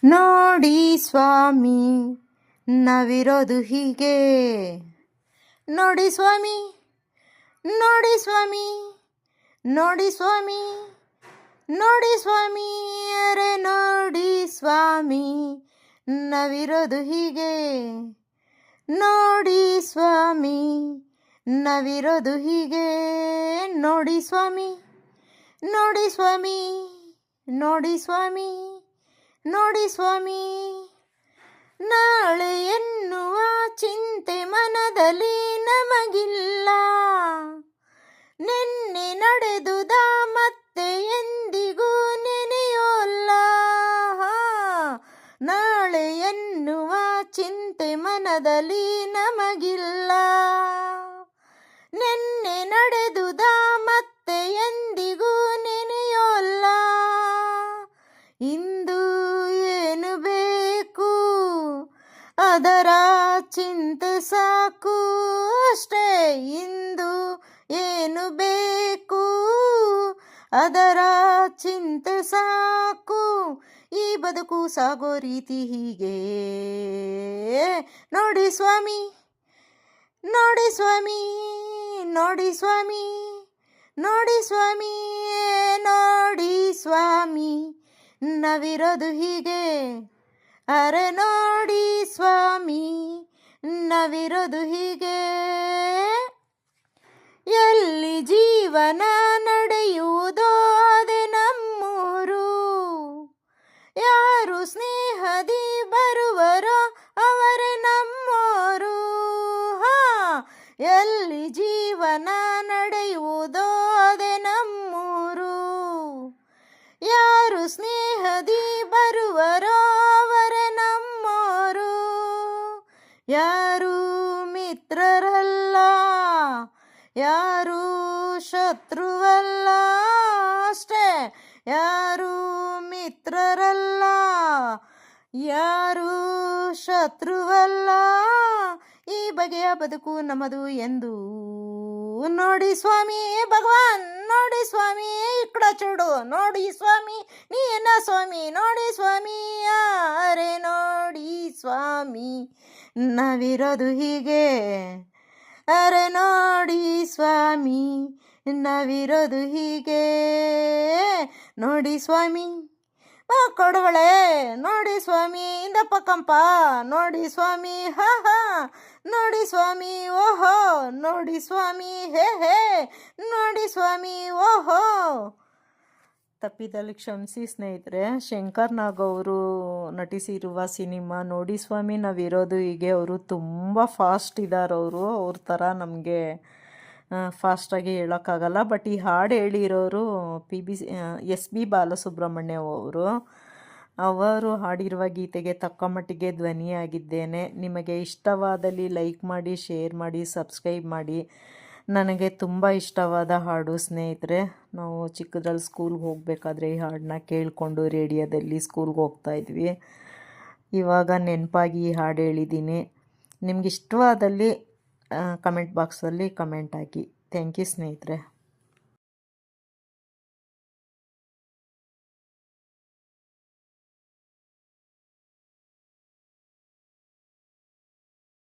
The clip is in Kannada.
ನೋಡಿ ಸ್ವಾಮಿ ನಾವಿರೋದು ಹೀಗೆ. ನೋಡಿ ಸ್ವಾಮಿ, ನೋಡಿ ಸ್ವಾಮಿ, ನೋಡಿ ಸ್ವಾಮಿ, ನೋಡಿ ಸ್ವಾಮಿ, ಅರೆ ನೋಡಿ ಸ್ವಾಮಿ ನಾವಿರೋದು ಹೀಗೆ. ನೋಡಿ ಸ್ವಾಮಿ ನಾವಿರೋದು ಹೀಗೆ. ನೋಡಿ ಸ್ವಾಮಿ, ನೋಡಿ ಸ್ವಾಮಿ, ನೋಡಿ ಸ್ವಾಮಿ, ನೋಡಿ ಸ್ವಾಮಿ. ನಾಳೆ ಎನ್ನುವ ಚಿಂತೆ ಮನದಲ್ಲಿ ನಮಗಿಲ್ಲ. ನಿನ್ನೆ ನಡೆದುದ ಮತ್ತೆ ಎಂದಿಗೂ ನೆನೆಯೋಲ್ಲ. ನಾಳೆ ಎನ್ನುವ ಚಿಂತೆ ಮನದಲ್ಲಿ ನಮಗಿಲ್ಲ. ನಿನ್ನೆ ನಡೆದುದ ಮತ್ತೆ ಎಂದಿಗೂ ನೆನೆಯೋಲ್ಲ. ಇಂದು ಏನು ಬೇಕು ಅದರ ಚಿಂತೆ ಸಾಕು ಅಷ್ಟೇ. ಇಂದು ಏನು ಬೇಕು ಅದರ ಚಿಂತೆ ಸಾಕು. ಈ ಬದುಕು ಸಾಗೋ ರೀತಿ ಹೀಗೆ. ನೋಡಿ ಸ್ವಾಮಿ, ನೋಡಿ ಸ್ವಾಮಿ, ನೋಡಿ ಸ್ವಾಮಿ, ನೋಡಿ ಸ್ವಾಮಿ, ನೋಡಿ ಸ್ವಾಮಿ ನಾವಿರೋದು ಹೀಗೆ. ಅರೆ ನೋಡಿ ಸ್ವಾಮಿ ನಾವಿರೋದು ಹೀಗೆ. ಎಲ್ಲಿ ಜೀವನ ನಡೆಯುವುದೋ ಅದೇ ನಮ್ಮೂರು. ಯಾರು ಸ್ನೇಹದಿ ಬರುವರೋ ಅವರೇ ನಮ್ಮೋರು. ಎಲ್ಲಿ ಜೀವನ ನಡೆಯುವುದೋ ಅದೇ ನಮ್ಮೂರು. ಯಾರು ಸ್ನೇಹದಿ ಬರುವರೋ ಅವರೇ ನಮ್ಮೋರು. ಯಾರು ಮಿತ್ರರಲ್ಲ, ಯಾರು ಶತ್ರುವಲ್ಲ ಅಷ್ಟೇ. ಯಾರು ಮಿತ್ರರಲ್ಲ, ಯಾರು ಶತ್ರುವಲ್ಲ. ಈ ಬಗೆಯ ಬದುಕು ನಮ್ಮದು ಎಂದು ನೋಡಿ ಸ್ವಾಮಿ. ಭಗವಾನ್ ನೋಡಿ ಸ್ವಾಮಿ, ಇಕ್ಕಡ ಚೂಡು ನೋಡಿ ಸ್ವಾಮಿ, ನೀ ಏನ ಸ್ವಾಮಿ ನೋಡಿ ಸ್ವಾಮಿ. ಅರೆ ನೋಡಿ ಸ್ವಾಮಿ ನಾವಿರೋದು ಹೀಗೆ. ಅರೆ ನೋಡಿ ಸ್ವಾಮಿ ನಾವಿರೋದು ಹೀಗೆ. ನೋಡಿ ಸ್ವಾಮಿ ಕೊಡುಗಳೇ, ನೋಡಿ ಸ್ವಾಮಿ ಇಂದಪ್ಪ ಕಂಪ, ನೋಡಿ ಸ್ವಾಮಿ ಹಾ ಹಾ, ನೋಡಿ ಸ್ವಾಮಿ ಓಹೋ, ನೋಡಿ ಸ್ವಾಮಿ ಹೇ ಹೇ, ನೋಡಿ ಸ್ವಾಮಿ ಓಹೋ. ತಪ್ಪಿದಲ್ಲಿ ಕ್ಷಮಿಸಿ ಸ್ನೇಹಿತರೆ. ಶಂಕರ್ ನಾಗ್ ಅವರು ನಟಿಸಿರುವ ಸಿನಿಮಾ ನೋಡಿ ಸ್ವಾಮಿ ನಾವಿರೋದು ಹೀಗೆ. ಅವರು ತುಂಬ ಫಾಸ್ಟ್ ಇದ್ದಾರೆ. ಅವ್ರ ಥರ ನಮಗೆ ಫಾಸ್ಟಾಗಿ ಹೇಳೋಕ್ಕಾಗಲ್ಲ. ಬಟ್ ಈ ಹಾಡು ಹೇಳಿರೋರು ಎಸ್.ಪಿ. ಬಾಲಸುಬ್ರಹ್ಮಣ್ಯ ಅವರು ಹಾಡಿರುವ ಗೀತೆಗೆ ತಕ್ಕ ಮಟ್ಟಿಗೆ ಧ್ವನಿಯಾಗಿದ್ದೇನೆ. ನಿಮಗೆ ಇಷ್ಟವಾದಲ್ಲಿ ಲೈಕ್ ಮಾಡಿ, ಶೇರ್ ಮಾಡಿ, ಸಬ್ಸ್ಕ್ರೈಬ್ ಮಾಡಿ. ನನಗೆ ತುಂಬ ಇಷ್ಟವಾದ ಹಾಡು ಸ್ನೇಹಿತರೆ. ನಾವು ಚಿಕ್ಕದ್ರಲ್ಲಿ ಸ್ಕೂಲ್ಗೆ ಹೋಗಬೇಕಾದ್ರೆ ಈ ಹಾಡನ್ನ ಕೇಳಿಕೊಂಡು ರೇಡಿಯೋದಲ್ಲಿ ಸ್ಕೂಲ್ಗೆ ಹೋಗ್ತಾಯಿದ್ವಿ. ಇವಾಗ ನೆನಪಾಗಿ ಈ ಹಾಡು ಹೇಳಿದ್ದೀನಿ. ನಿಮ್ಗೆ ಇಷ್ಟವಾದಲ್ಲಿ ಕಮೆಂಟ್ ಬಾಕ್ಸಲ್ಲಿ ಕಮೆಂಟ್ ಹಾಕಿ. ಥ್ಯಾಂಕ್ ಯು ಸ್ನೇಹಿತರೆ.